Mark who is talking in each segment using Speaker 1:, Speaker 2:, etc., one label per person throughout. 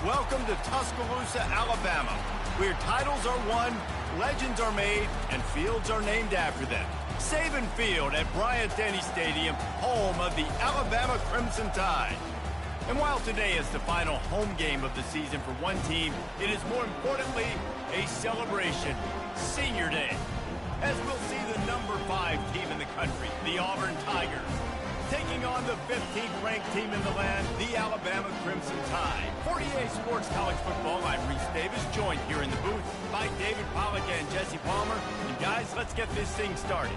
Speaker 1: Welcome to Tuscaloosa, Alabama, where titles are won, legends are made, and fields are named after them. Saban Field at Bryant-Denny Stadium, home of the Alabama Crimson Tide. And while today is the final home game of the season for one team, it is more importantly a celebration, Senior Day, as we'll see the number 5 team in the country, the Auburn Tigers, taking on the 15th ranked team in the land, the Alabama Crimson Tide. For EA Sports College Football, I'm PDavis, joined here in the booth by David Pollack and Jesse Palmer. And guys, let's get this thing started.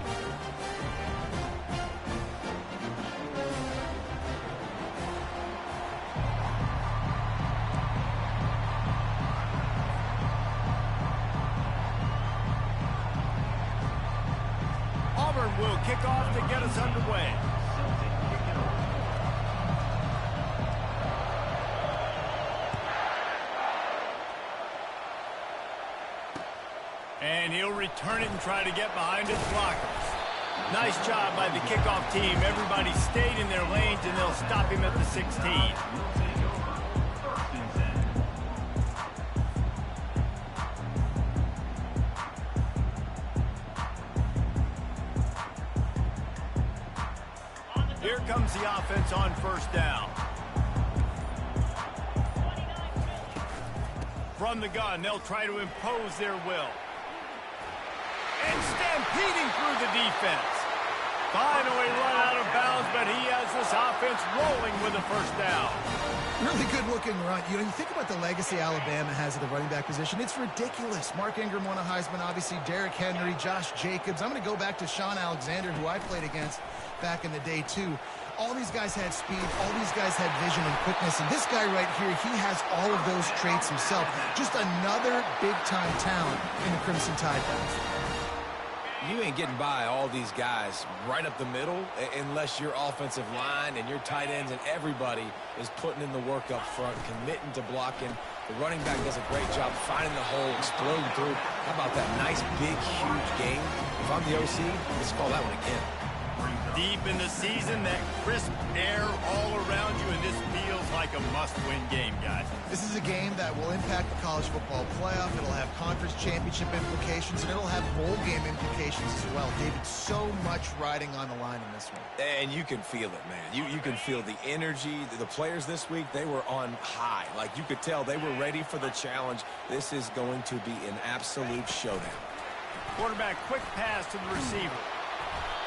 Speaker 1: Auburn will kick off to get us underway. And he'll return it and try to get behind his blockers. Nice job by the kickoff team. Everybody stayed in their lanes, and they'll stop him at the 16. Here comes the offense on first down. From the gun, they'll try to impose their will. And stampeding through the defense. Finally run out of bounds, but he has this offense rolling with a first down.
Speaker 2: Really good-looking run. You think about the legacy Alabama has at the running back position. It's ridiculous. Mark Ingram won a Heisman, obviously. Derrick Henry, Josh Jacobs. I'm going to go back to Sean Alexander, who I played against back in the day, too. All these guys had speed. All these guys had vision and quickness. And this guy right here, he has all of those traits himself. Just another big-time talent in the Crimson Tide guys.
Speaker 3: You ain't getting by all these guys right up the middle unless your offensive line and your tight ends and everybody is putting in the work up front, committing to blocking. The running back does a great job finding the hole, exploding through. How about that nice, big, huge game? If I'm the OC, let's call that one again.
Speaker 1: Deep in the season, that crisp air all around you, and this feels like a must-win game, guys.
Speaker 2: This is a game that will impact the college football playoff. It'll have conference championship implications, and it'll have bowl game implications as well. David, so much riding on the line in this one.
Speaker 3: And you can feel it, man. You can feel the energy. The players this week, they were on high. Like, you could tell they were ready for the challenge. This is going to be an absolute showdown.
Speaker 1: Quarterback, quick pass to the receiver.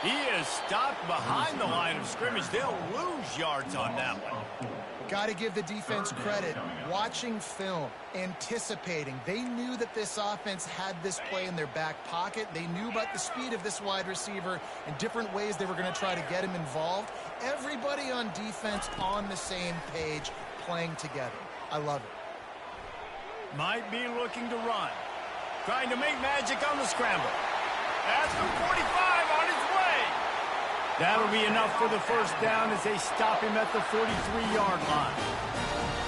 Speaker 1: He is stopped behind the line of scrimmage. They'll lose yards on that one.
Speaker 2: Got to give the defense credit. Watching film, anticipating. They knew that this offense had this play in their back pocket. They knew about the speed of this wide receiver and different ways they were going to try to get him involved. Everybody on defense on the same page, playing together. I love it.
Speaker 1: Might be looking to run. Trying to make magic on the scramble. That's the 45 on its way. That'll be enough for the first down as they stop him at the 43-yard line.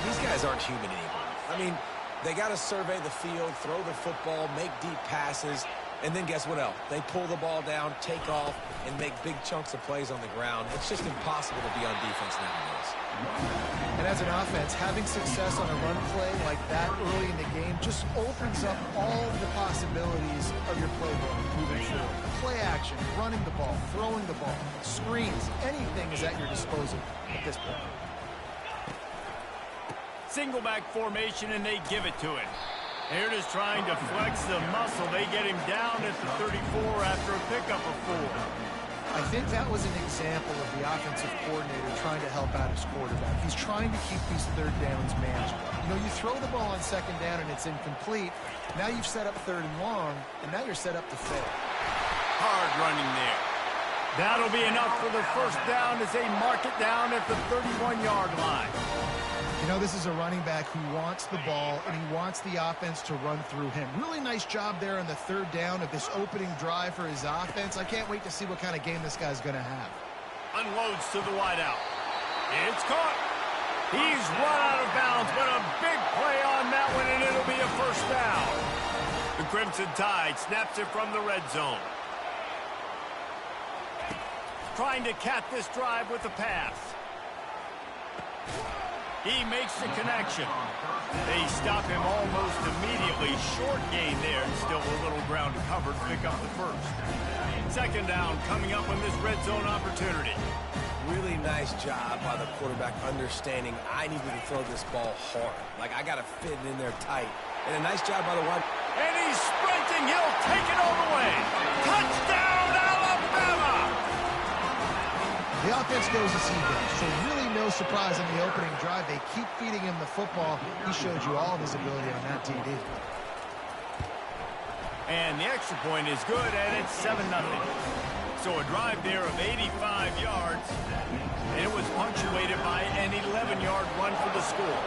Speaker 3: These guys aren't human anymore. I mean, they got to survey the field, throw the football, make deep passes, and then guess what else? They pull the ball down, take off, and make big chunks of plays on the ground. It's just impossible to be on defense nowadays.
Speaker 2: And as an offense, having success on a run play like that early in the game just opens up all of the possibilities of your playbook moving forward. Play action, running the ball, throwing the ball, screens, anything is at your disposal at this point.
Speaker 1: Single back formation, and they give it to him. They're just trying to flex the muscle. They get him down at the 34 after a pickup of 4.
Speaker 2: I think that was an example of the offensive coordinator trying to help out his quarterback. He's trying to keep these third downs manageable. You throw the ball on second down and it's incomplete. Now you've set up third and long, and now you're set up to fail.
Speaker 1: Hard running there. That'll be enough for the first down as they mark it down at the 31-yard line.
Speaker 2: This is a running back who wants the ball, and he wants the offense to run through him. Really nice job there on the third down of this opening drive for his offense. I can't wait to see what kind of game this guy's going to have.
Speaker 1: Unloads to the wideout. It's caught. He's run out of bounds, but a big play on that one, and it'll be a first down. The Crimson Tide snaps it from the red zone. Trying to cap this drive with a pass. He makes the connection. They stop him almost immediately. Short gain there, and still a little ground to cover to pick up the first. Second down coming up on this red zone opportunity.
Speaker 3: Really nice job by the quarterback understanding I need to throw this ball hard. Like, I got to fit it in there tight. And a nice job by the wide.
Speaker 1: And he's sprinting. He'll take it all the way. Touchdown, Alabama!
Speaker 2: The offense goes as he goes, so really no surprise in the opening drive. They keep feeding him the football. He showed you all of his ability on that TD.
Speaker 1: And the extra point is good, and it's 7-0. So a drive there of 85 yards, and it was punctuated by an 11-yard run for the score.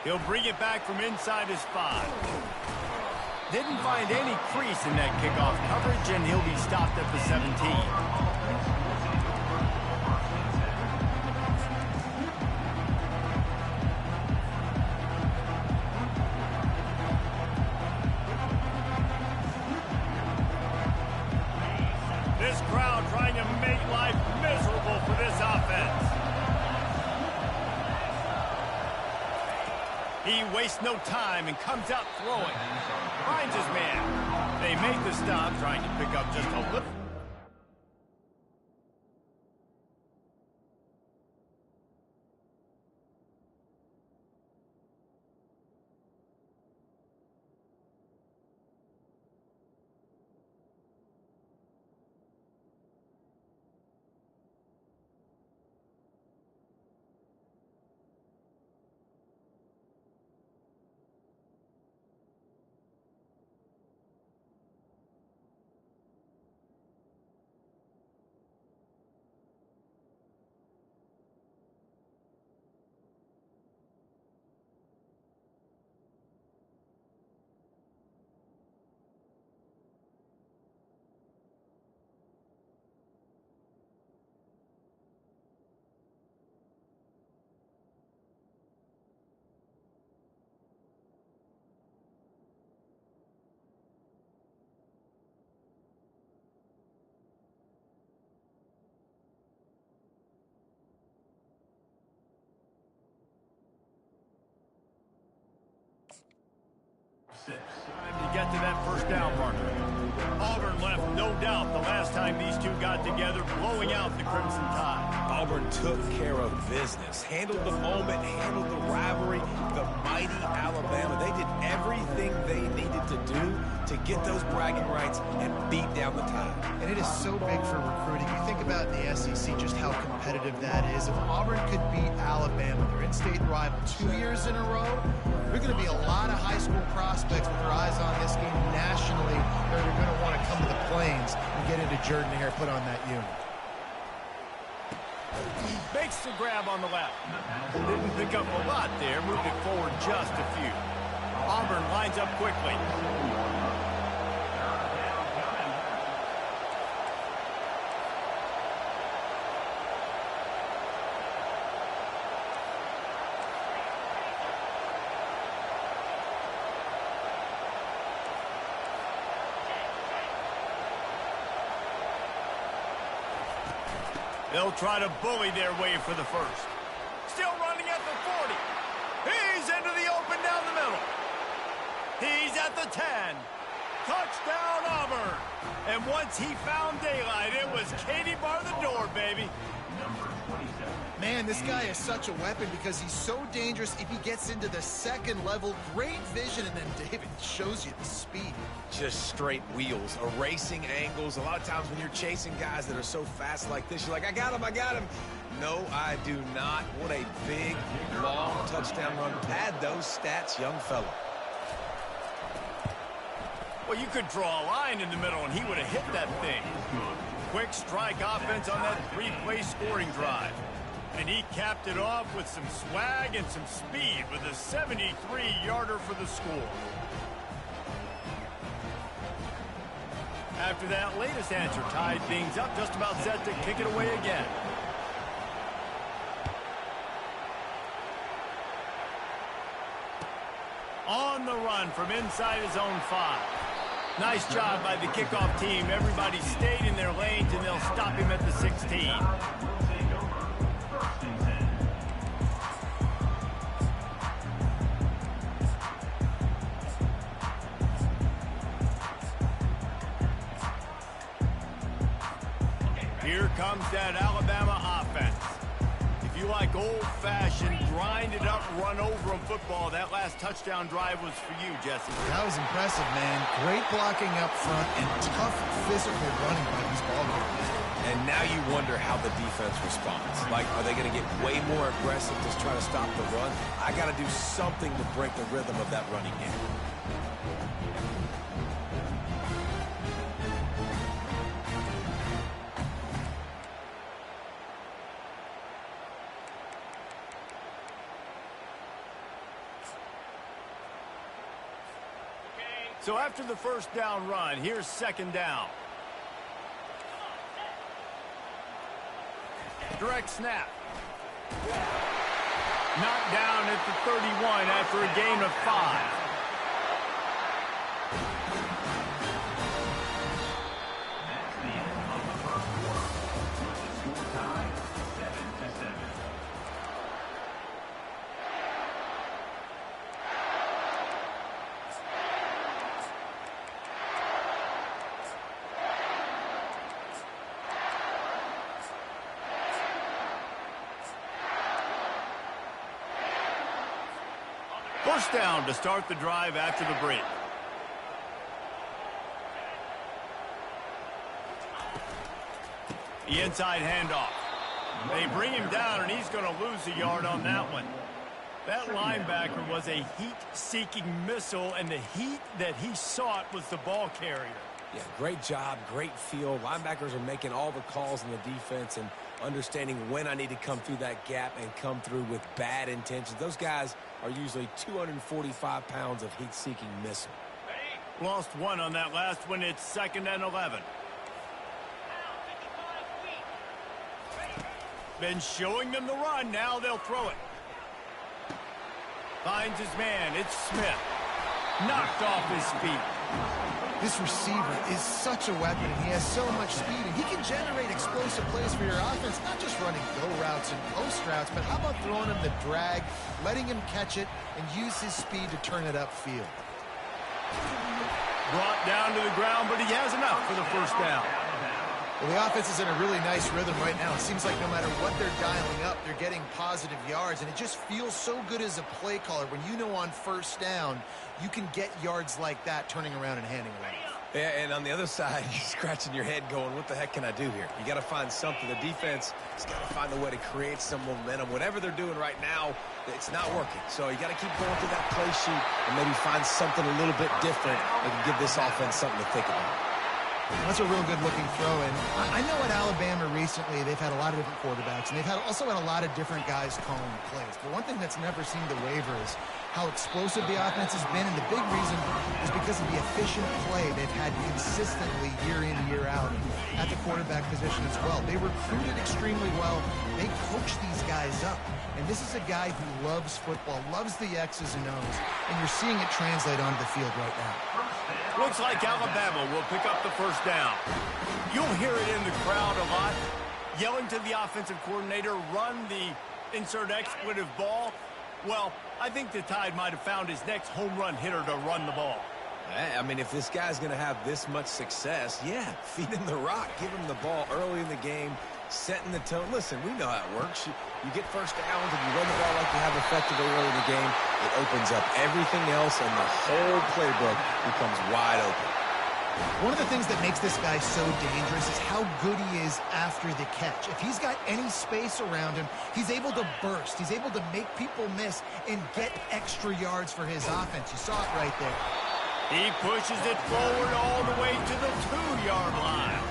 Speaker 1: He'll bring it back from inside his 5. Didn't find any crease in that kickoff coverage, and he'll be stopped at the 17. This crowd trying to make life miserable for this offense. He wastes no time and comes out throwing. Finds his man. They make the stop, trying to pick up just a little. Time to get to that first down marker. Auburn left no doubt the last time these two got together, blowing out the Crimson Tide.
Speaker 3: Auburn took care of business, handled the moment, handled the rivalry. The mighty Alabama, they did everything they needed to do to get those bragging rights and beat down the Tide.
Speaker 2: And it is so big for recruiting. You think about the SEC, just how competitive that is. If Auburn could beat Alabama, their in-state rival, 2 years in a row, there are going to be a lot of high school prospects with their eyes on this game nationally. They're going to want to come to the Plains and get into Jordan-Hare, put on that unit.
Speaker 1: Makes the grab on the left. Didn't pick up a lot there, moved it forward just a few. Auburn lines up quickly. They'll try to bully their way for the first. Still running at the 40. He's into the open down the middle. He's at the 10. Touchdown, Auburn. And once he found daylight, it was Katie bar the door, baby.
Speaker 2: Man, this guy is such a weapon because he's so dangerous if he gets into the second level. Great vision, and then David shows you the speed.
Speaker 3: Just straight wheels, erasing angles. A lot of times when you're chasing guys that are so fast like this, you're like, I got him, I got him. No, I do not. What a big, long touchdown run. Pad those stats, young fella.
Speaker 1: Well, you could draw a line in the middle, and he would have hit that thing. Quick strike offense on that three-play scoring drive. And he capped it off with some swag and some speed with a 73-yarder for the score. After that latest answer tied things up, just about set to kick it away again. On the run from inside his own 5. Nice job by the kickoff team. Everybody stayed in their lanes, and they'll stop him at the 16. Here comes that Alabama offense. If you like old-fashioned, grind-it-up, run-over football, that last touchdown drive was for you, Jesse.
Speaker 2: That was impressive, man. Great blocking up front and tough physical running by these ball carriers.
Speaker 3: And now you wonder how the defense responds. Like, are they going to get way more aggressive to try to stop the run? I got to do something to break the rhythm of that running game.
Speaker 1: So after the first down run, here's second down. Direct snap. Knocked down at the 31 after a gain of 5. First down to start the drive after the break. The inside handoff. They bring him down, and he's going to lose a yard on that one. That linebacker was a heat-seeking missile, and the heat that he sought was the ball carrier.
Speaker 3: Yeah, great job, great feel. Linebackers are making all the calls in the defense and understanding when I need to come through that gap and come through with bad intentions. Those guys are usually 245 pounds of heat-seeking missile.
Speaker 1: Lost one on that last one. It's 2nd and 11. Been showing them the run. Now they'll throw it. Finds his man. It's Smith. Knocked off his feet.
Speaker 2: This receiver is such a weapon, and he has so much speed, and he can generate explosive plays for your offense, not just running go routes and post routes, but how about throwing him the drag, letting him catch it, and use his speed to turn it upfield.
Speaker 1: Brought down to the ground, but he has enough for the first down.
Speaker 2: Well, the offense is in a really nice rhythm right now. It seems like no matter what they're dialing up, they're getting positive yards, and it just feels so good as a play caller when you know on first down you can get yards like that turning around and handing it off.
Speaker 3: Yeah, and on the other side, you're scratching your head going, what the heck can I do here? You got to find something. The defense has got to find a way to create some momentum. Whatever they're doing right now, it's not working. So you got to keep going through that play sheet and maybe find something a little bit different that can give this offense something to think about.
Speaker 2: That's a real good-looking throw. And I know at Alabama recently they've had a lot of different quarterbacks, and they've also had a lot of different guys calling plays. But one thing that's never seemed to waver is how explosive the offense has been, and the big reason is because of the efficient play they've had consistently year in, year out at the quarterback position as well. They recruited extremely well. They coach these guys up. And this is a guy who loves football, loves the X's and O's, and you're seeing it translate onto the field right now.
Speaker 1: Looks like Alabama will pick up the first down. You'll hear it in the crowd a lot, yelling to the offensive coordinator, run the insert expletive ball. Well, I think the Tide might have found his next home run hitter to run the ball.
Speaker 3: I mean, if this guy's going to have this much success, yeah, feed him the rock. Give him the ball early in the game, setting the tone. Listen, we know how it works. You get first downs and you run the ball like you have effectively early in the game. It opens up everything else, and the whole playbook becomes wide open.
Speaker 2: One of the things that makes this guy so dangerous is how good he is after the catch. If he's got any space around him, he's able to burst. He's able to make people miss and get extra yards for his offense. You saw it right there.
Speaker 1: He pushes it forward all the way to the 2-yard line.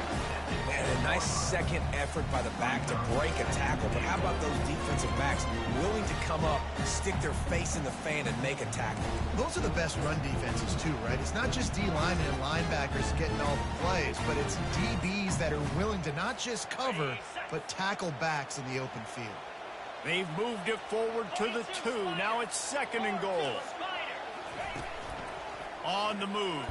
Speaker 3: Man, a nice second effort by the back to break a tackle. But how about those defensive backs willing to come up, stick their face in the fan, and make a tackle?
Speaker 2: Those are the best run defenses too, right? It's not just D-linemen and linebackers getting all the plays, but it's DBs that are willing to not just cover, but tackle backs in the open field.
Speaker 1: They've moved it forward to the 2. Now it's 2nd and goal. On the move.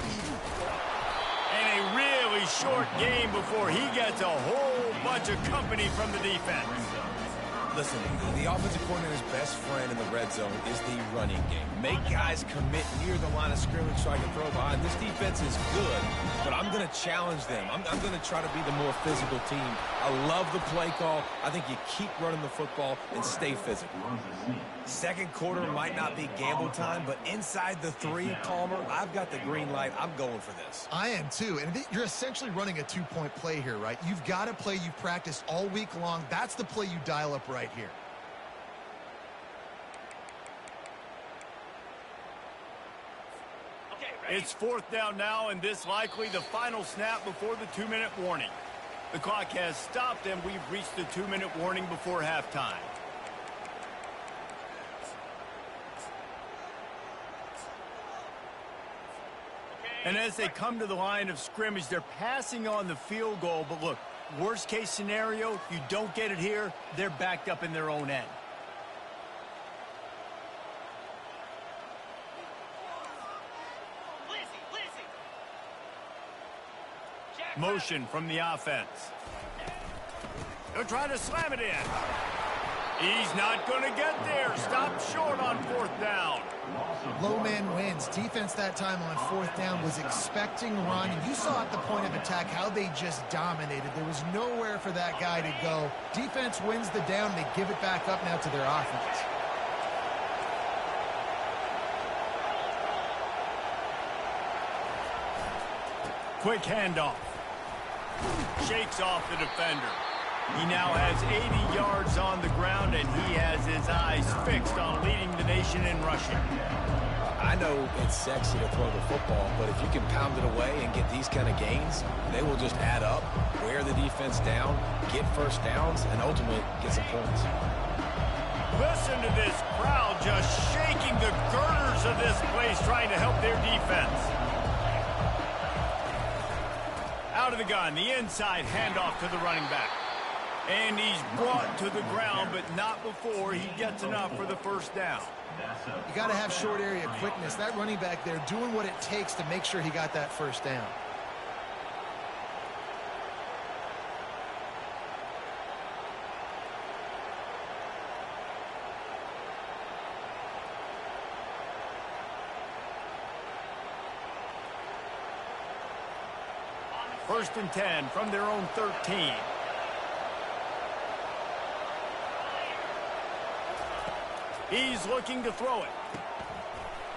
Speaker 1: And a really short game before he gets a whole bunch of company from the defense.
Speaker 3: Listen, the offensive coordinator's best friend in the red zone is the running game. Make guys commit near the line of scrimmage so I can throw behind. This defense is good, but I'm going to challenge them. I'm going to try to be the more physical team. I love the play call. I think you keep running the football and stay physical. Second quarter might not be gamble time, but inside the 3, Palmer, I've got the green light. I'm going for this.
Speaker 2: I am too, and you're essentially running a 2-point play here, right? You've got a play you've practiced all week long. That's the play you dial up right here.
Speaker 1: It's 4th down now, and this likely the final snap before the 2-minute warning. The clock has stopped, and we've reached the 2-minute warning before halftime. And as they come to the line of scrimmage, they're passing on the field goal. But look, worst case scenario, you don't get it here, they're backed up in their own end. Motion from the offense. They'll try to slam it in. He's not going to get there. Stop short on 4th down.
Speaker 2: Low man wins. Defense that time on 4th down was expecting run. And you saw at the point of attack how they just dominated. There was nowhere for that guy to go. Defense wins the down. They give it back up now to their offense.
Speaker 1: Quick handoff. Shakes off the defender. He now has 80 yards on the ground, and he has his eyes fixed on leading the nation in rushing.
Speaker 3: I know it's sexy to throw the football, but if you can pound it away and get these kind of gains, they will just add up, wear the defense down, get first downs, and ultimately get some points.
Speaker 1: Listen to this crowd just shaking the girders of this place, trying to help their defense. Out of the gun, the inside handoff to the running back. And he's brought to the ground, but not before he gets enough for the first down.
Speaker 2: You got to have short area quickness. That running back there doing what it takes to make sure he got that first down.
Speaker 1: First and 10 from their own 13. He's looking to throw it.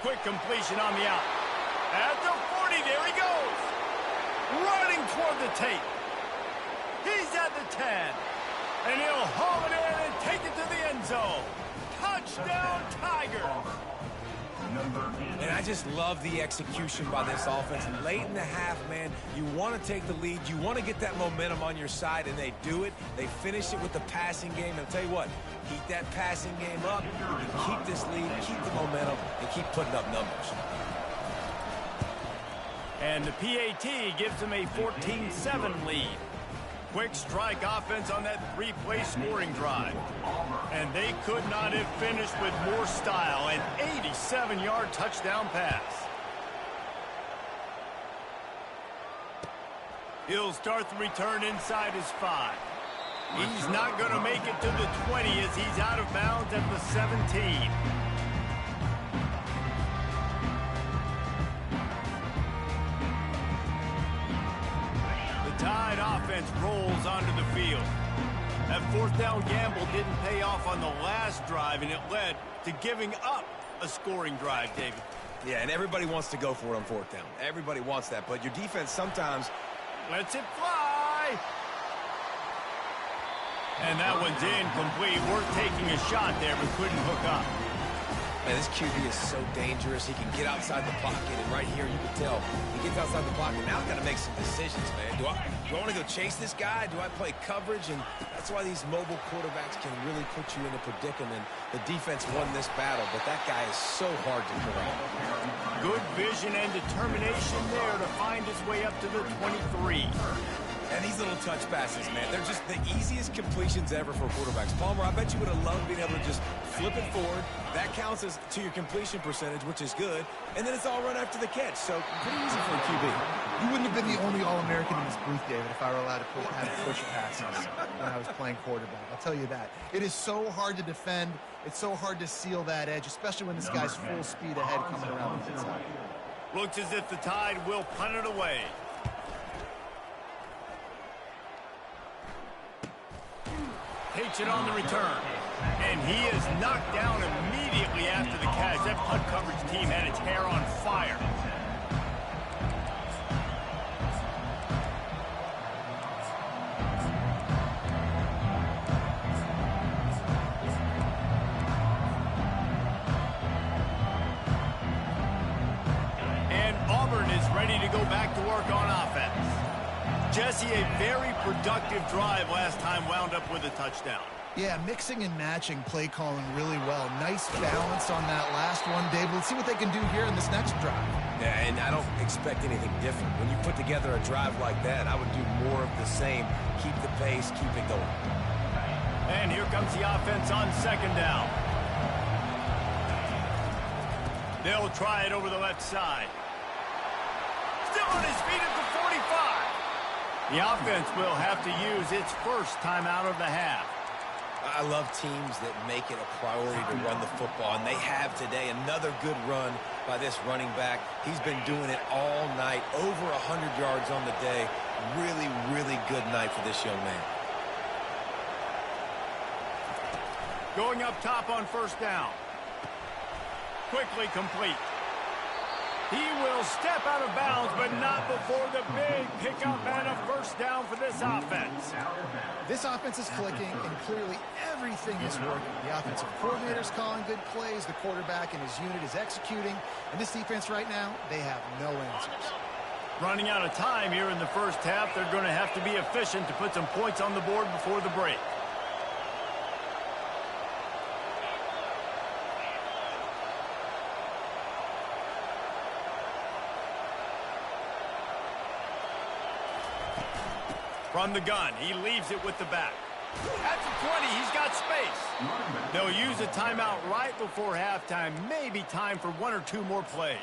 Speaker 1: Quick completion on the out. At the 40, there he goes. Running toward the tape. He's at the 10. And he'll haul it in and take it to the end zone. Touchdown, Tigers.
Speaker 3: And I just love the execution by this offense. Late in the half, man, you want to take the lead. You want to get that momentum on your side, and they do it. They finish it with the passing game. And I'll tell you what, keep that passing game up. You keep this lead, keep the momentum, and keep putting up numbers.
Speaker 1: And the PAT gives them a 14-7 lead. Quick strike offense on that 3-play scoring drive. And they could not have finished with more style. An 87-yard touchdown pass. He'll start the return inside his 5. He's not going to make it to the 20 as he's out of bounds at the 17. Tide offense rolls onto the field. That 4th down gamble didn't pay off on the last drive, and it led to giving up a scoring drive, David.
Speaker 3: Yeah, and everybody wants to go for it on 4th down. Everybody wants that, but your defense sometimes
Speaker 1: lets it fly. And that one's incomplete. Worth taking a shot there, but couldn't hook up.
Speaker 3: Man, this QB is so dangerous. He can get outside the pocket, and right here you can tell he gets outside the pocket. Now he's got to make some decisions, man. Do I want to go chase this guy? Do I play coverage? And that's why these mobile quarterbacks can really put you in a predicament. The defense won this battle, but that guy is so hard to corral.
Speaker 1: Good vision and determination there to find his way up to the 23.
Speaker 3: And these little touch passes, man, they're just the easiest completions ever for quarterbacks. Palmer, I bet you would have loved being able to just flip it forward. That counts as to your completion percentage, which is good. And then it's all run after the catch, so pretty easy for a QB.
Speaker 2: You wouldn't have been the only All-American in this booth, David, if I were allowed to have push passes when I was playing quarterback. I'll tell you that. It is so hard to defend. It's so hard to seal that edge, especially when this guy's full speed ahead coming around the inside.
Speaker 1: Looks as if the Tide will punt it away. Takes it on the return. And he is knocked down immediately after the catch. That punt coverage team had its hair on fire. And Auburn is ready to go back to work on offense. Jesse, a very productive drive last time wound up with a touchdown.
Speaker 2: Yeah, mixing and matching play calling really well. Nice balance on that last one, Dave. Let's see what they can do here in this next drive.
Speaker 3: Yeah, and I don't expect anything different. When you put together a drive like that, I would do more of the same. Keep the pace, keep it going.
Speaker 1: And here comes the offense on second down. They'll try it over the left side. Still on his feet at the 45. The offense will have to use its first timeout of the half.
Speaker 3: I love teams that make it a priority to run the football, and they have today. Another good run by this running back. He's been doing it all night, over 100 yards on the day. Really, really good night for this young man.
Speaker 1: Going up top on first down. Quickly complete. He will step out of bounds, but not before the big pickup and a first down for this offense.
Speaker 2: This offense is clicking, and clearly everything is working. The offensive coordinator's calling good plays. The quarterback and his unit is executing. And this defense right now, they have no answers.
Speaker 1: Running out of time here in the first half, they're going to have to be efficient to put some points on the board before the break. From the gun, he leaves it with the back. At the 20, he's got space. They'll use a timeout right before halftime. Maybe time for one or two more plays.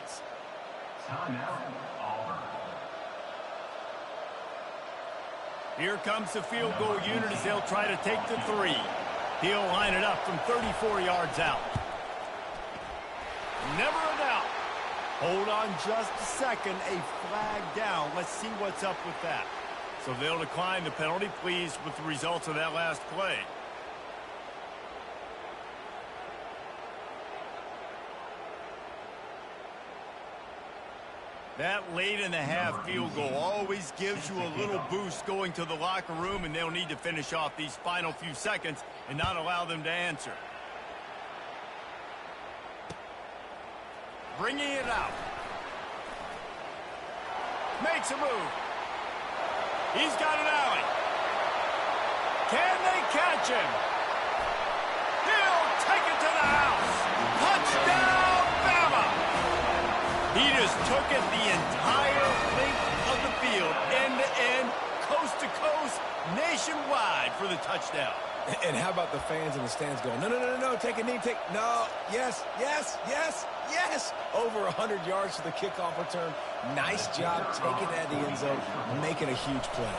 Speaker 4: Timeout, Auburn.
Speaker 1: Here comes the field goal unit as they'll try to take the 3. He'll line it up from 34 yards out. Never a doubt. Hold on just a second. A flag down. Let's see what's up with that. So they'll decline the penalty. Pleased with the results of that last play. That late in the half field goal always gives you a little boost going to the locker room, and they'll need to finish off these final few seconds and not allow them to answer. Bringing it out. Makes a move. He's got an alley. Can they catch him? He'll take it to the house. Touchdown, Bama! He just took it the entire length of the field, end to end, coast to coast, nationwide for the touchdown.
Speaker 3: And how about the fans in the stands going, no, no, no, no, no, take a knee, no, yes, yes, yes, yes. Over 100 yards to the kickoff return. Nice job taking it at the end zone, making a huge play.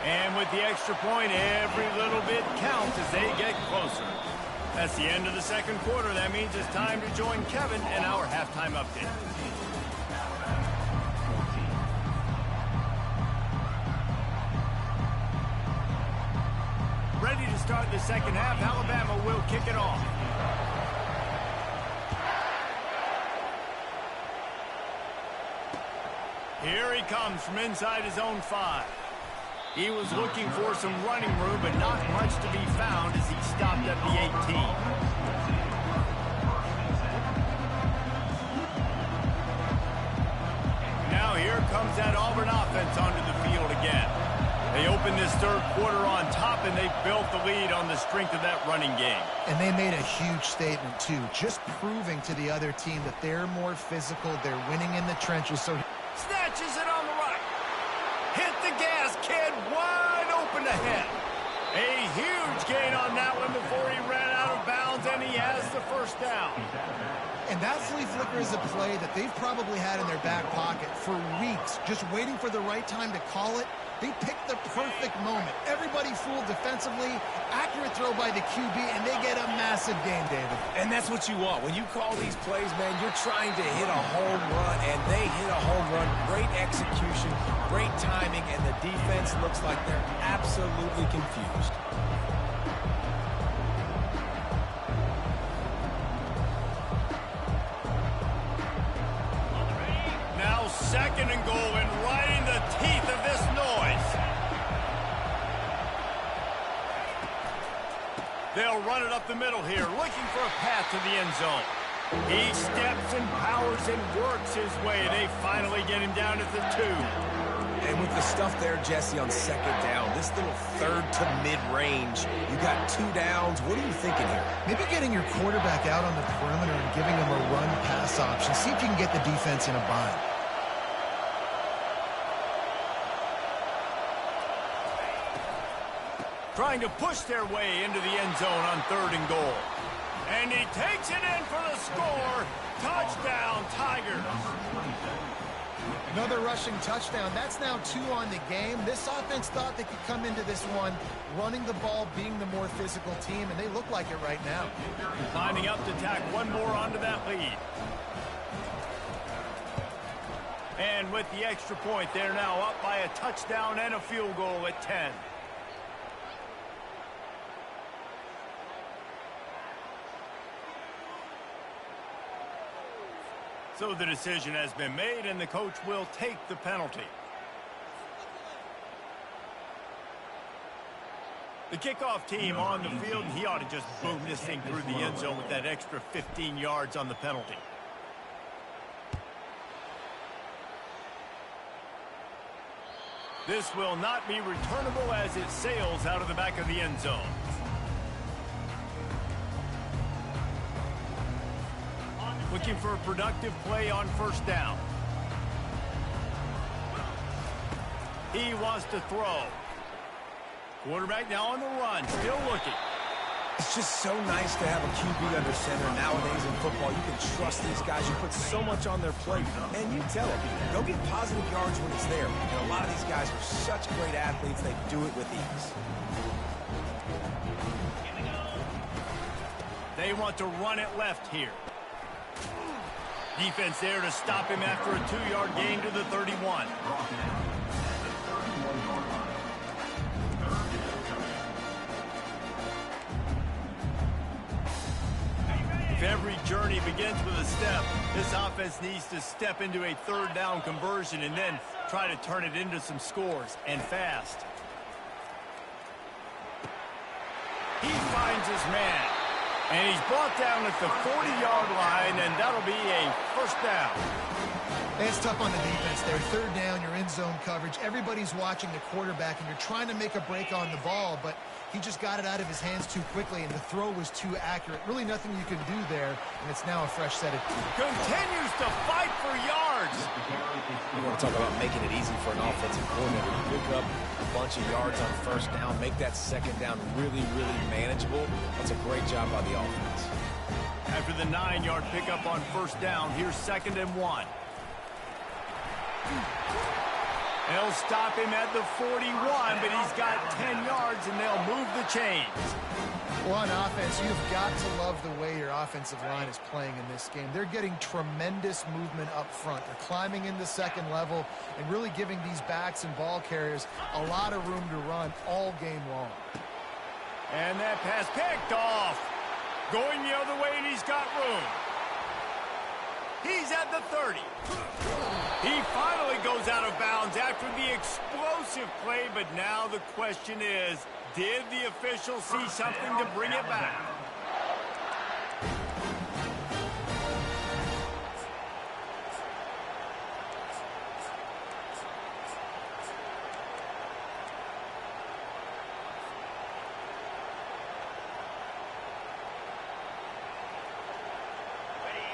Speaker 1: And with the extra point, every little bit counts as they get closer. That's the end of the second quarter. That means it's time to join Kevin in our halftime update. Ready to start the second half. Alabama will kick it off. Here he comes from inside his own 5. He was looking for some running room, but not much to be found as he stopped at the 18. Now here comes that Auburn offense onto the field again. They opened this third quarter on top, and they built the lead on the strength of that running game.
Speaker 2: And they made a huge statement, too, just proving to the other team that they're more physical, they're winning in the trenches. So
Speaker 1: snatches it on the right. Hit the one ahead. A huge gain on that one before he ran out of bounds, and he has the first down.
Speaker 2: And that flea flicker is a play that they've probably had in their back pocket for weeks, just waiting for the right time to call it. They picked the perfect moment. Everybody fooled defensively, accurate throw by the QB, and they get a massive gain, David.
Speaker 3: And that's what you want. When you call these plays, man, you're trying to hit a home run, and they hit a home run. Great execution, great timing, and the defense looks like they're absolutely confused.
Speaker 1: Now 2nd and goal, and right in the teeth of this noise. They'll run it up the middle here, looking for a path to the end zone. He steps and powers and works his way. They finally get him down at the 2.
Speaker 3: And with the stuff there, Jesse, on 2nd down, this little 3rd to mid-range, you got 2 downs. What are you thinking here?
Speaker 2: Maybe getting your quarterback out on the perimeter and giving him a run-pass option. See if you can get the defense in a bind.
Speaker 1: Trying to push their way into the end zone on 3rd and goal. And he takes it in for the score. Touchdown, Tigers.
Speaker 2: Another rushing touchdown. That's now 2 on the game. This offense thought they could come into this one running the ball, being the more physical team, and they look like it right now.
Speaker 1: Lining up to tack one more onto that lead. And with the extra point, they're now up by a touchdown and a field goal at 10. So the decision has been made, and the coach will take the penalty. The kickoff team on the field, he ought to just boom this thing through the end zone with that extra 15 yards on the penalty. This will not be returnable as it sails out of the back of the end zone. Looking for a productive play on 1st down. He wants to throw. Quarterback now on the run, still looking.
Speaker 3: It's just so nice to have a QB under center nowadays in football. You can trust these guys. You put so much on their plate, and you tell them, go get positive yards when it's there. And a lot of these guys are such great athletes, they do it with ease.
Speaker 1: They want to run it left here. Defense there to stop him after a 2-yard gain to the 31. If every journey begins with a step, this offense needs to step into a 3rd down conversion and then try to turn it into some scores, and fast. He finds his man. And he's brought down at the 40-yard line, and that'll be a 1st down.
Speaker 2: It's tough on the defense there. 3rd down, you're in zone coverage. Everybody's watching the quarterback, and you're trying to make a break on the ball, but he just got it out of his hands too quickly, and the throw was too accurate. Really nothing you can do there, and it's now a fresh set of teeth.
Speaker 1: Continues to fight for yards.
Speaker 3: You want to talk about making it easy for an offensive coordinator. You pick up a bunch of yards on 1st down, make that 2nd down really, really manageable. That's a great job by the offense.
Speaker 1: After the 9-yard pickup on 1st down, here's 2nd and 1. They'll stop him at the 41, but he's got 10 yards, and they'll move the chains.
Speaker 2: Well, on offense, you've got to love the way your offensive line is playing in this game. They're getting tremendous movement up front. They're climbing into 2nd level and really giving these backs and ball carriers a lot of room to run all game long.
Speaker 1: And that pass picked off. Going the other way, and he's got room. He's at the 30. He finally goes out of bounds after the explosive play, but now the question is, did the official see something to bring it back?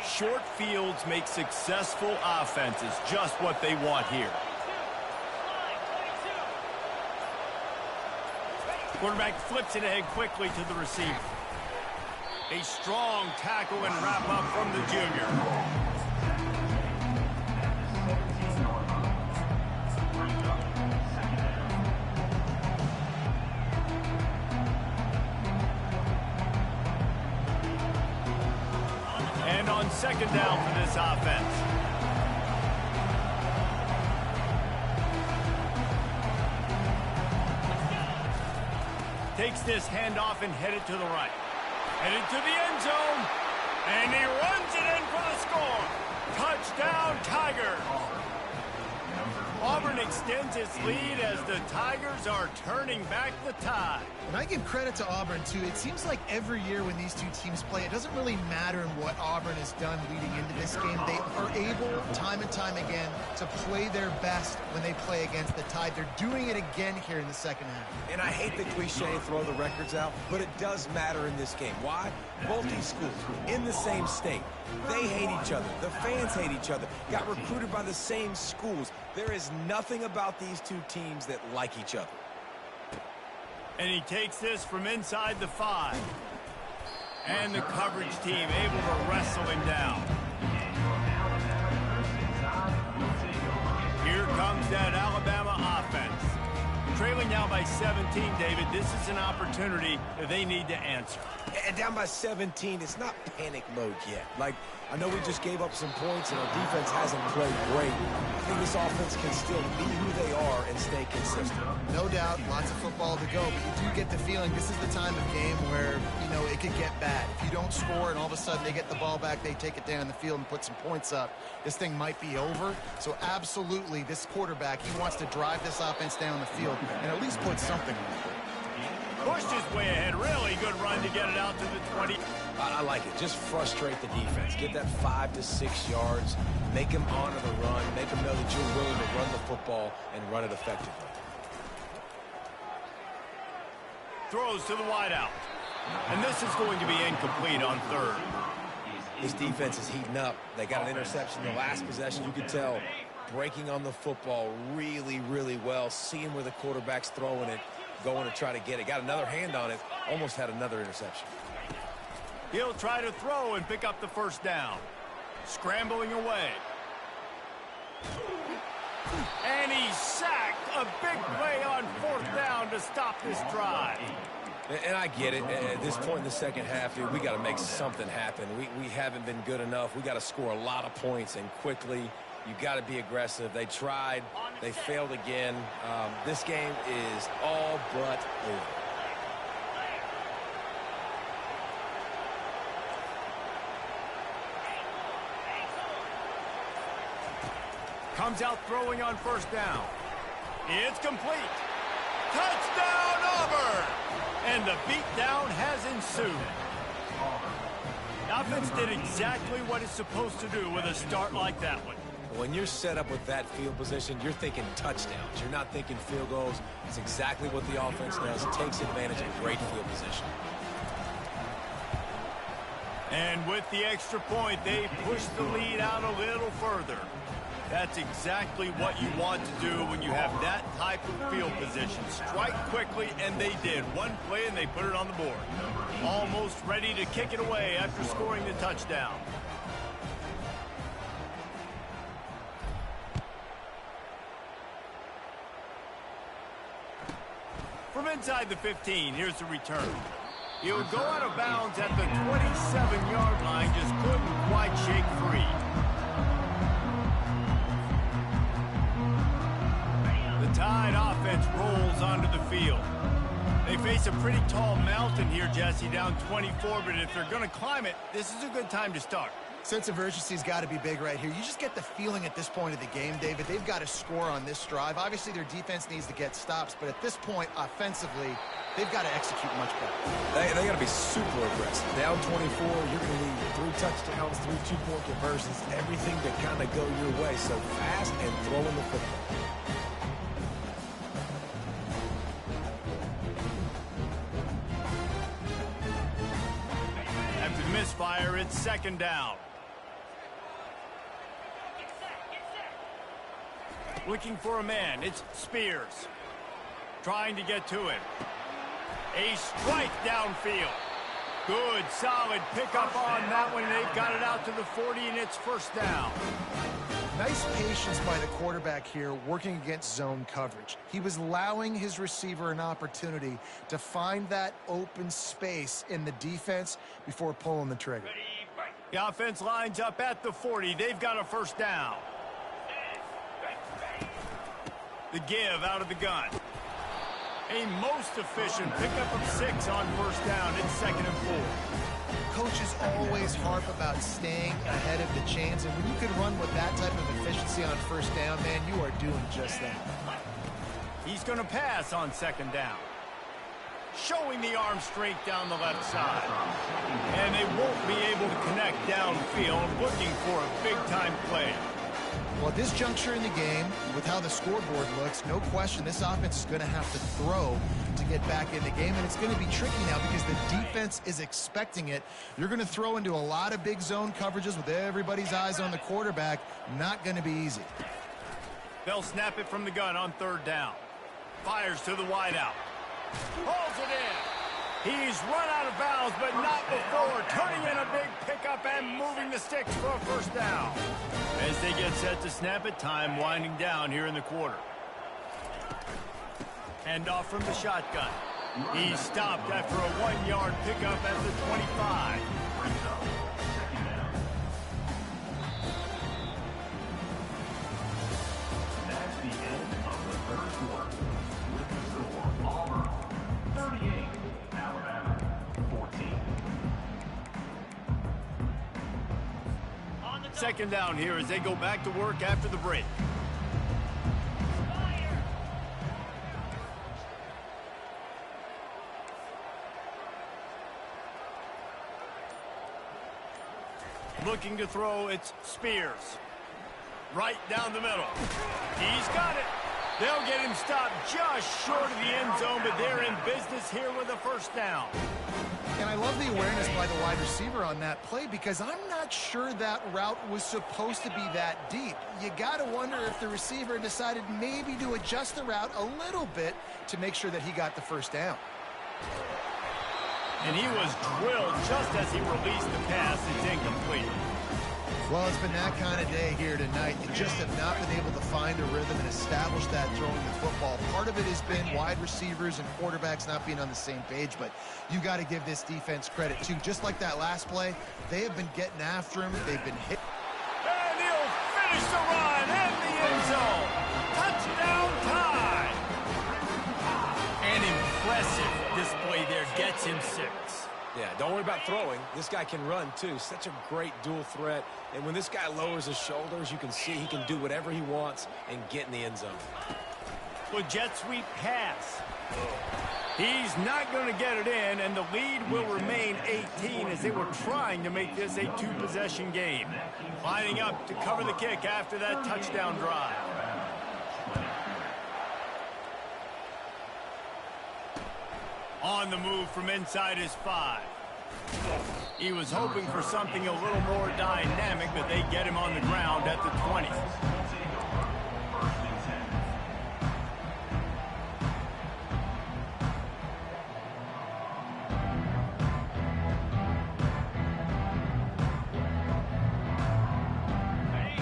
Speaker 1: Short fields make successful offenses just what they want here. Quarterback flips it ahead quickly to the receiver. A strong tackle and wrap up from the junior. And on second down for this offense. Takes this handoff and headed to the right. Headed to the end zone. And he runs it in for the score. Touchdown, Tigers. Auburn extends its lead as the Tigers are turning back the tide.
Speaker 2: And I give credit to Auburn, too. It seems like every year when these two teams play, it doesn't really matter what Auburn has done leading into this game. They are able, time and time again, to play their best when they play against the Tide. They're doing it again here in the second half.
Speaker 3: And I hate the cliche throw the records out, but it does matter in this game. Why? Both these schools in the same state. They hate each other. The fans hate each other. Got recruited by the same schools. There is nothing about these two teams that like each other.
Speaker 1: And he takes this from inside the 5. And the coverage team able to wrestle him down. Here comes that Alabama offense. Trailing now by 17, David. This is an opportunity that they need to answer.
Speaker 3: And down by 17, it's not panic mode yet. Like, I know we just gave up some points and our defense hasn't played great. I think this offense can still be who they are and stay consistent.
Speaker 2: No doubt, lots of football to go, but you do get the feeling this is the time of game where, you know, it could get bad. If you don't score and all of a sudden they get the ball back, they take it down the field and put some points up, this thing might be over. So absolutely, this quarterback, he wants to drive this offense down the field and at least put something on it.
Speaker 1: Pushed his way ahead. Really good run to get it out to the 20.
Speaker 3: I like it. Just frustrate the defense. Get that 5 to 6 yards. Make them honor the run. Make them know that you're willing to run the football and run it effectively.
Speaker 1: Throws to the wideout. And this is going to be incomplete on third.
Speaker 3: This defense is heating up. They got an interception the last possession. You could tell breaking on the football really, really well. Seeing where the quarterback's throwing it. Going to try to get it. Got another hand on it. Almost had another interception.
Speaker 1: He'll try to throw and pick up the first down. Scrambling away. And he's sacked. A big play on fourth down to stop this drive.
Speaker 3: And I get it. At this point in the second half, we got to make something happen. We haven't been good enough. We got to score a lot of points and quickly. You got to be aggressive. They tried. They failed again. This game is all but over.
Speaker 1: Comes out throwing on first down. It's complete. Touchdown, Auburn! And the beatdown has ensued. The offense did exactly what it's supposed to do with a start like that one.
Speaker 3: When you're set up with that field position, you're thinking touchdowns. You're not thinking field goals. It's exactly what the offense does. It takes advantage of great field position.
Speaker 1: And with the extra point, they push the lead out a little further. That's exactly what you want to do when you have that type of field position. Strike quickly, and they did. One play, and they put it on the board. Almost ready to kick it away after scoring the touchdown. From inside the 15, here's the return. He'll go out of bounds at the 27-yard line, just couldn't quite shake free. The Tide offense rolls onto the field. They face a pretty tall mountain here, Jesse, down 24, but if they're going to climb it, this is a good time to start.
Speaker 2: Sense of urgency's got to be big right here. You just get the feeling at this point of the game, David, they've got to score on this drive. Obviously, their defense needs to get stops, but at this point, offensively, they've got to execute much better.
Speaker 3: They got to be super aggressive. Down 24, you're going to need 3 touchdowns, 3 two-point conversions, everything to kind of go your way. So fast and throwing the football.
Speaker 1: After the misfire, it's second down. Looking for a man, it's Spears. Trying to get to him. A strike downfield. Good, solid pickup on that one. They've got it out to the 40, and it's first down.
Speaker 2: Nice patience by the quarterback here working against zone coverage. He was allowing his receiver an opportunity to find that open space in the defense before pulling the trigger.
Speaker 1: The offense lines up at the 40. They've got a first down. The give out of the gun. A most efficient pickup of 6 on first down. It's 2nd and 4.
Speaker 2: Coaches always harp about staying ahead of the chains, and when you can run with that type of efficiency on first down, man, you are doing just that.
Speaker 1: He's going to pass on 2nd down. Showing the arm strength down the left side. And they won't be able to connect downfield, looking for a big-time play.
Speaker 2: Well, at this juncture in the game, with how the scoreboard looks, no question this offense is going to have to throw to get back in the game, and it's going to be tricky now because the defense is expecting it. You're going to throw into a lot of big zone coverages with everybody's eyes on the quarterback. Not going to be easy.
Speaker 1: They'll snap it from the gun on 3rd down. Fires to the wideout. Pulls it in. He's run out of bounds, but not before turning in a big pickup and moving the sticks for a first down. As they get set to snap it, time winding down here in the quarter. Hand off from the shotgun. He's stopped after a 1-yard pickup at the 25.
Speaker 4: That's the end of the 3rd quarter. With the score, Auburn 38, Alabama 14.
Speaker 1: 2nd down here as they go back to work after the break. Looking to throw, it's Spears. Right down the middle. He's got it. They'll get him stopped just short of the end zone, but they're in business here with a first down.
Speaker 2: And I love the awareness by the wide receiver on that play because I'm not sure that route was supposed to be that deep. You got to wonder if the receiver decided maybe to adjust the route a little bit to make sure that he got the first down.
Speaker 1: And he was drilled just as he released the pass. It's incomplete.
Speaker 2: Well, it's been that kind of day here tonight. You just have not been able to find a rhythm and establish that throwing the football. Part of it has been wide receivers and quarterbacks not being on the same page, but you got to give this defense credit, too. Just like that last play, they have been getting after him. They've been hit.
Speaker 1: And he'll finish the run in the end zone. Touchdown time. An impressive display there gets him 6.
Speaker 3: Yeah, don't worry about throwing. This guy can run, too. Such a great dual threat. And when this guy lowers his shoulders, you can see he can do whatever he wants and get in the end zone.
Speaker 1: With jet sweep pass. He's not going to get it in, and the lead will remain 18 as they were trying to make this a 2-possession game. Lining up to cover the kick after that touchdown drive. On the move from inside his 5. He was hoping for something a little more dynamic, but they get him on the ground at the 20.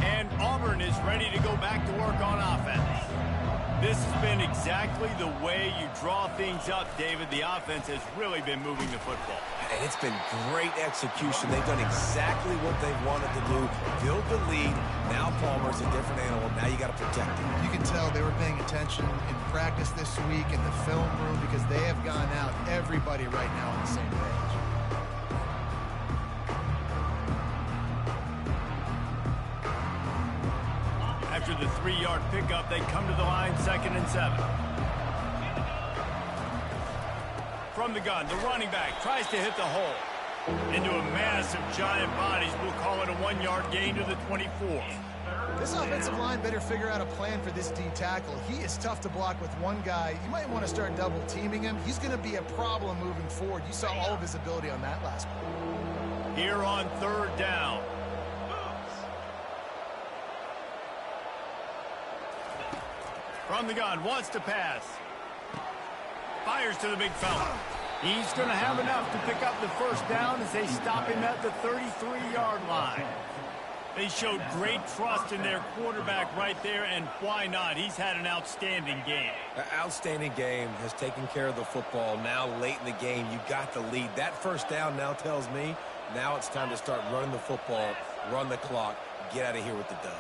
Speaker 1: And Auburn is ready to go back to work on offense. This has been exactly the way you draw things up, David. The offense has really been moving the football.
Speaker 3: And it's been great execution. They've done exactly what they wanted to do. Build the lead. Now Palmer's a different animal. Now you got to protect him.
Speaker 2: You can tell they were paying attention in practice this week in the film room because they have gone out, everybody right now on the same page.
Speaker 1: After the 3-yard pickup, they come to the line 2nd and 7. From the gun, the running back tries to hit the hole. Into a massive giant bodies. We'll call it a 1-yard gain to the 24.
Speaker 2: This offensive line better figure out a plan for this D tackle. He is tough to block with one guy. You might want to start double teaming him. He's going to be a problem moving forward. You saw all of his ability on that last one.
Speaker 1: Here on 3rd down. From the gun, wants to pass. Fires to the big fella. He's going to have enough to pick up the first down as they stop him at the 33-yard line. They showed great trust in their quarterback right there, and why not? He's had an outstanding game.
Speaker 3: An outstanding game, has taken care of the football. Now late in the game, you got the lead. That first down now tells me now it's time to start running the football, run the clock, get out of here with the dub.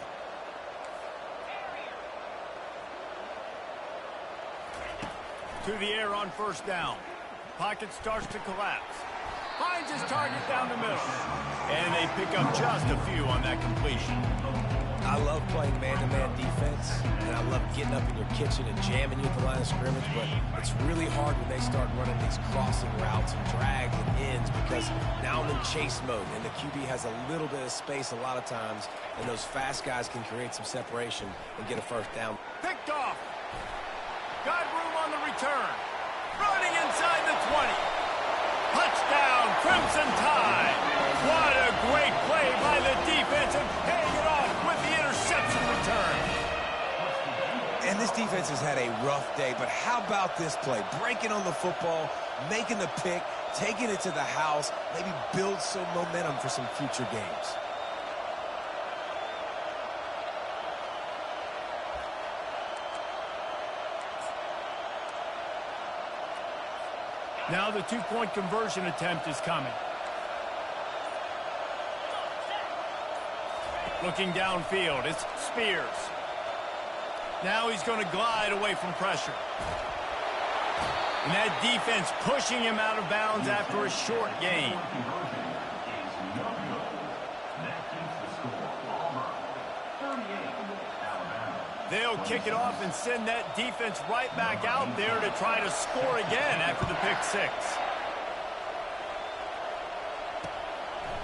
Speaker 1: To the air on first down. Pocket starts to collapse. Finds his target down the middle. And they pick up just a few on that completion.
Speaker 3: I love playing man-to-man defense, and I love getting up in your kitchen and jamming you at the line of scrimmage, but it's really hard when they start running these crossing routes and drags and ends because now I'm in chase mode, and the QB has a little bit of space a lot of times, and those fast guys can create some separation and get a first down.
Speaker 1: Picked off. Got room on the return. Running inside the 20. Touchdown, Crimson Tide. What a great play by the defense and paying it off with the interception return.
Speaker 3: And this defense has had a rough day, but how about this play? Breaking on the football, making the pick, taking it to the house, maybe build some momentum for some future games.
Speaker 1: Now the two-point conversion attempt is coming. Looking downfield, it's Spears. Now he's going to glide away from pressure. And that defense pushing him out of bounds after a short gain. They'll kick it off and send that defense right back out there to try to score again after the pick six.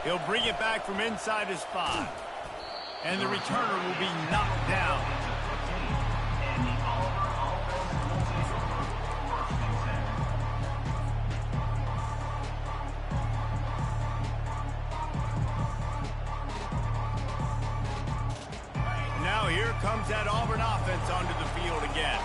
Speaker 1: He'll bring it back from inside his 5. And the returner will be knocked down. Now here comes that Auburn offense onto the field again.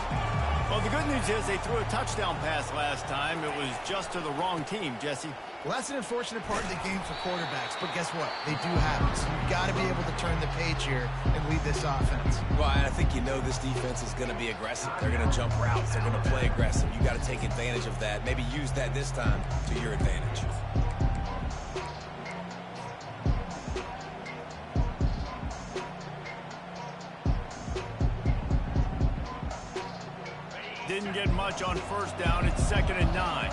Speaker 1: Well, the good news is they threw a touchdown pass last time. It was just to the wrong team, Jesse.
Speaker 2: Well, that's an unfortunate part of the game for quarterbacks, but guess what? They do have it, so you've got to be able to turn the page here and lead this offense.
Speaker 3: Well, I think you know this defense is going to be aggressive. They're going to jump routes. They're going to play aggressive. You got to take advantage of that. Maybe use that this time to your advantage.
Speaker 1: Didn't get much on first down. It's 2nd and 9.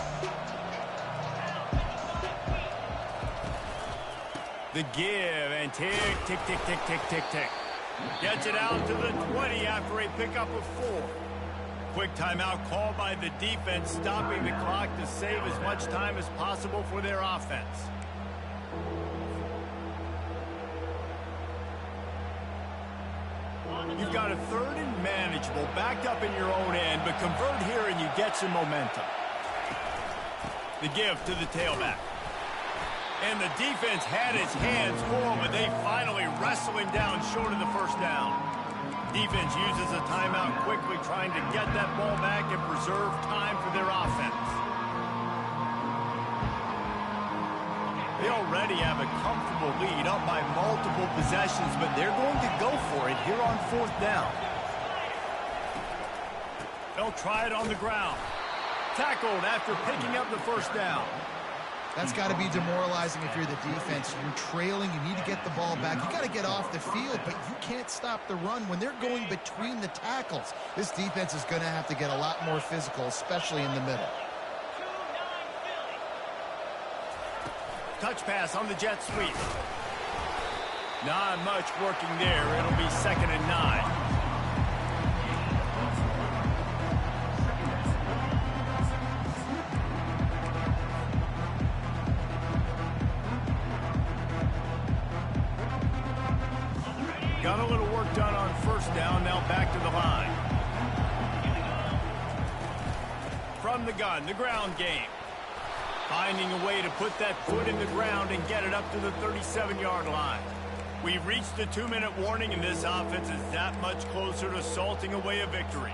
Speaker 1: The give and tick, tick, tick, tick, tick, tick, tick. Gets it out to the 20 after a pickup of 4. Quick timeout called by the defense, stopping the clock to save as much time as possible for their offense. You've got a 3rd and manageable, backed up in your own end, but convert here and you get some momentum. The give to the tailback. And the defense had his hands full, but they finally wrestle him down short of the first down. Defense uses a timeout quickly, trying to get that ball back and preserve time for their offense. They already have a comfortable lead, up by multiple possessions, but they're going to go for it here on 4th down. They'll try it on the ground. Tackled after picking up the first down.
Speaker 2: That's got to be demoralizing if you're the defense. You're trailing. You need to get the ball back. You got to get off the field, but you can't stop the run when they're going between the tackles. This defense is going to have to get a lot more physical, especially in the middle.
Speaker 1: Touch pass on the jet sweep. Not much working there. It'll be 2nd and 9. Got a little work done on first down, now back to the line. From the gun, the ground game. Finding a way to put that foot in the ground and get it up to the 37-yard line. We've reached the 2-minute warning, and this offense is that much closer to salting away a victory.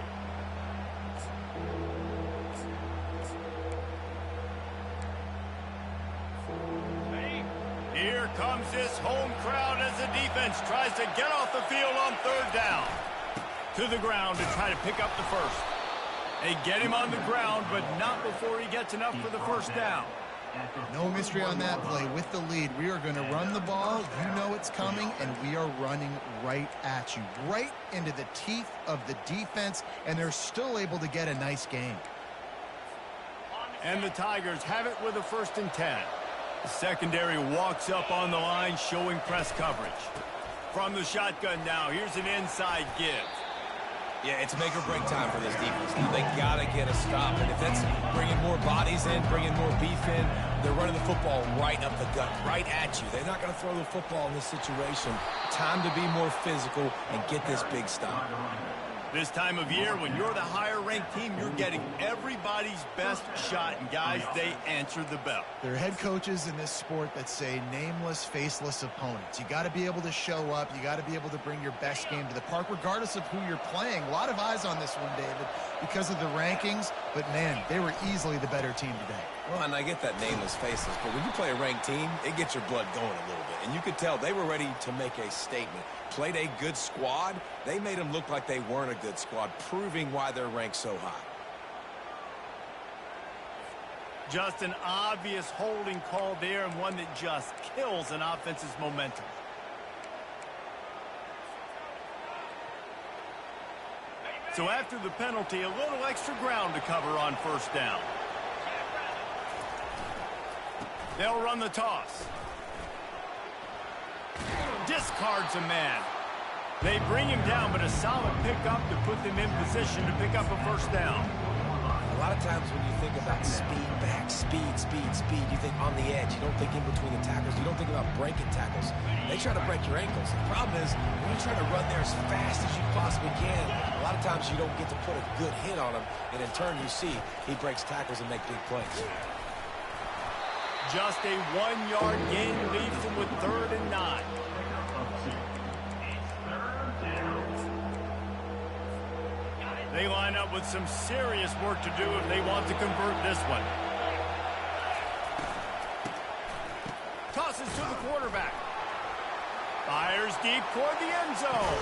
Speaker 1: comes this home crowd as the defense tries to get off the field on third down. To the ground to try to pick up the first. They get him on the ground, but not before he gets enough for the first down.
Speaker 2: No mystery on that play. With the lead, we are going to run the ball. You know it's coming, and we are running right at you, right into the teeth of the defense, and they're still able to get a nice gain.
Speaker 1: And the Tigers have it with a 1st and 10. The secondary walks up on the line, showing press coverage. From the shotgun now, here's an inside give.
Speaker 3: Yeah, it's make or break time for this defense. Now, they got to get a stop. And if that's bringing more bodies in, bringing more beef in, they're running the football right up the gut, right at you. They're not going to throw the football in this situation. Time to be more physical and get this big stop.
Speaker 1: This time of year, when you're the higher-ranked team, you're getting everybody's best shot. And, guys, they answer the bell.
Speaker 2: There are head coaches in this sport that say nameless, faceless opponents. You got to be able to show up. You got to be able to bring your best game to the park, regardless of who you're playing. A lot of eyes on this one, David, because of the rankings. But, man, they were easily the better team today.
Speaker 3: Well, and I get that nameless faceless, but when you play a ranked team, it gets your blood going a little bit. And you could tell they were ready to make a statement. Played a good squad. They made them look like they weren't a good squad, proving why they're ranked so high.
Speaker 1: Just an obvious holding call there, and one that just kills an offense's momentum. So after the penalty, a little extra ground to cover on 1st down. They'll run the toss. Discards a man. They bring him down, but a solid pickup to put them in position to pick up a 1st down.
Speaker 3: A lot of times when you think about speed back, speed, you think on the edge. You don't think in between the tackles. You don't think about breaking tackles. They try to break your ankles. The problem is when you try to run there as fast as you possibly can, a lot of times you don't get to put a good hit on him, and in turn you see he breaks tackles and makes big plays.
Speaker 1: Just a 1-yard gain leaves them with 3rd and 9. They line up with some serious work to do if they want to convert this one. Tosses to the quarterback. Fires deep toward the end zone.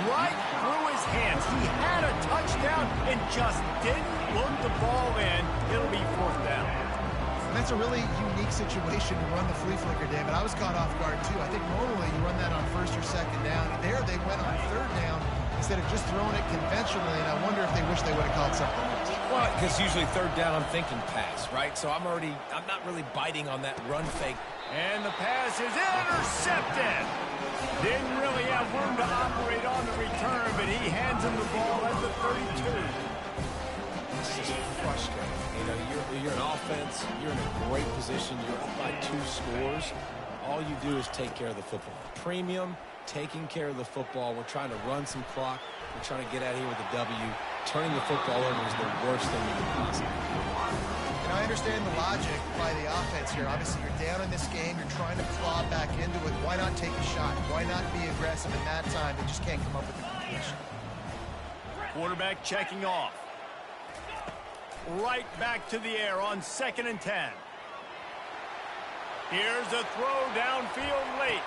Speaker 1: Right through his hands. He had a touchdown and just didn't look the ball in. It'll be 4th down.
Speaker 2: And that's a really unique situation to run the flea flicker, David. I was caught off guard, too. I think normally you run that on 1st or 2nd down. There they went on 3rd down instead of just throwing it conventionally, and I wonder if they wish they would have called something else.
Speaker 3: Well, because usually 3rd down, I'm thinking pass, right? So I'm not really biting on that run fake.
Speaker 1: And the pass is intercepted. Didn't really have room to operate on the return, but he hands him the ball at the 32.
Speaker 3: It's just frustrating. You know, you're an offense. You're in a great position. You're up by 2 scores. All you do is take care of the football. Premium, taking care of the football. We're trying to run some clock. We're trying to get out of here with a W. Turning the football over is the worst thing you can possibly do.
Speaker 2: And I understand the logic by the offense here. Obviously, you're down in this game. You're trying to claw back into it. Why not take a shot? Why not be aggressive in that time? They just can't come up with the completion.
Speaker 1: Quarterback checking off. Right back to the air on 2nd and 10. Here's a throw downfield late.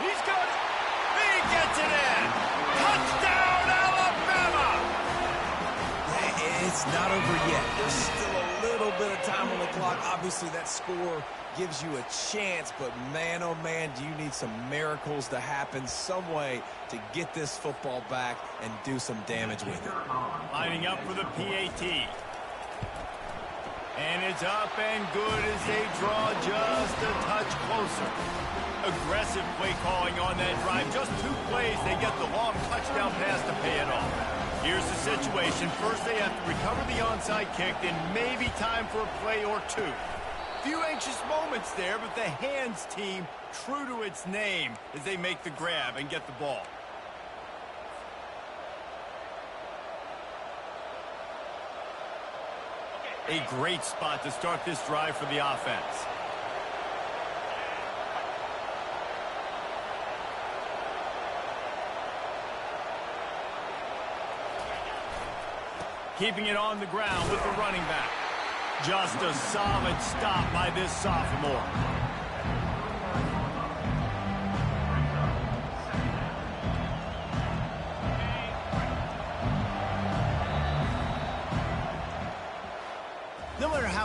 Speaker 1: He's got it. He gets it in. Touchdown, Alabama!
Speaker 3: It's not over yet. There's still a little bit of time on the clock. Obviously, that score gives you a chance, but man, oh man, do you need some miracles to happen some way to get this football back and do some damage with it.
Speaker 1: Lining up for the PAT. And it's up and good as they draw just a touch closer. Aggressive play calling on that drive. Just 2 plays, they get the long touchdown pass to pay it off. Here's the situation. First, they have to recover the onside kick, then maybe time for a play or 2. Few anxious moments there, but the hands team, true to its name, as they make the grab and get the ball. A great spot to start this drive for the offense. Keeping it on the ground with the running back. Just a solid stop by this sophomore.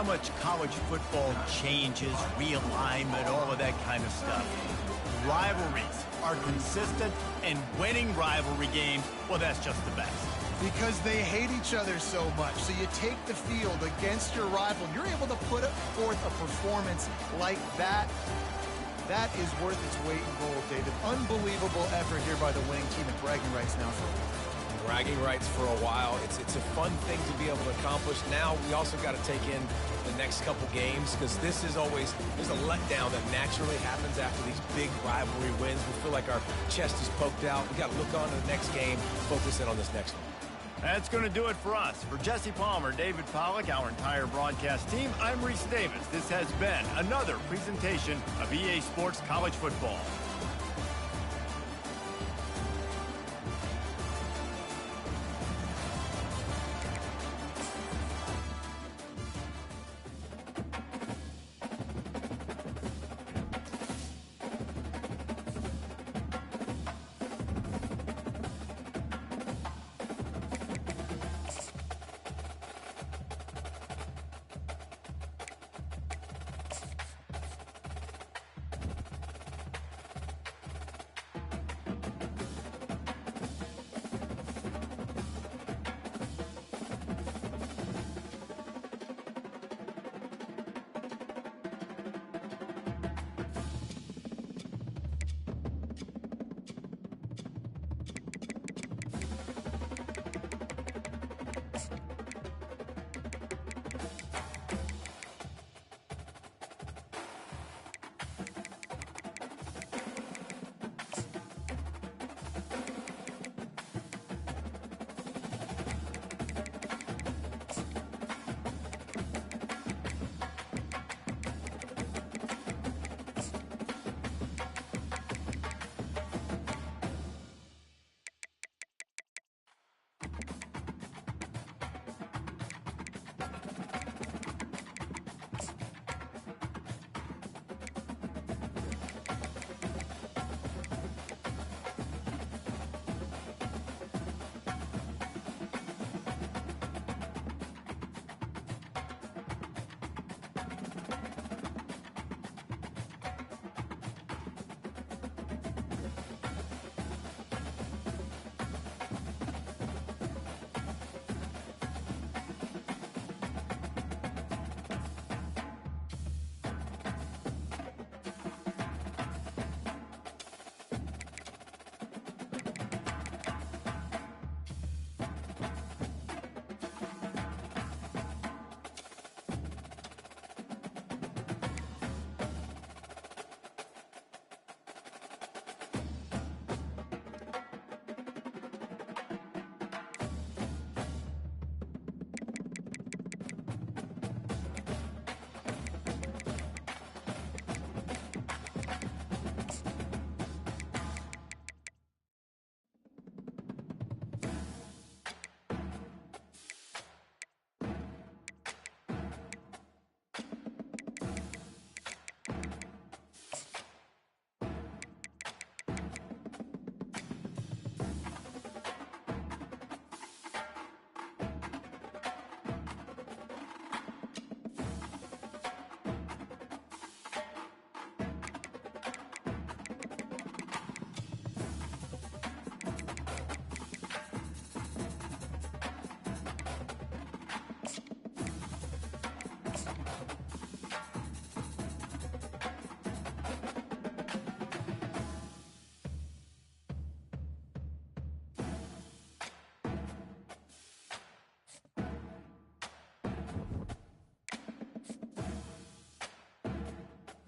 Speaker 1: how much college football changes, realignment, all of that kind of stuff. Rivalries are consistent, and winning rivalry games, well, that's just the best.
Speaker 2: Because they hate each other so much. So you take the field against your rival. You're able to put forth a performance like that. That is worth its weight in gold, David. Unbelievable effort here by the winning team, and bragging rights now for
Speaker 3: Bragging rights for a while. It's a fun thing to be able to accomplish. Now we also got to take in the next couple games, because this is always, there's a letdown that naturally happens after these big rivalry wins. We feel like our chest is poked out. We got to look on to the next game, focus in on this next one.
Speaker 1: That's going to do it for us. For Jesse Palmer, David Pollack, our entire broadcast team, I'm Reese Davis. This has been another presentation of EA Sports College Football.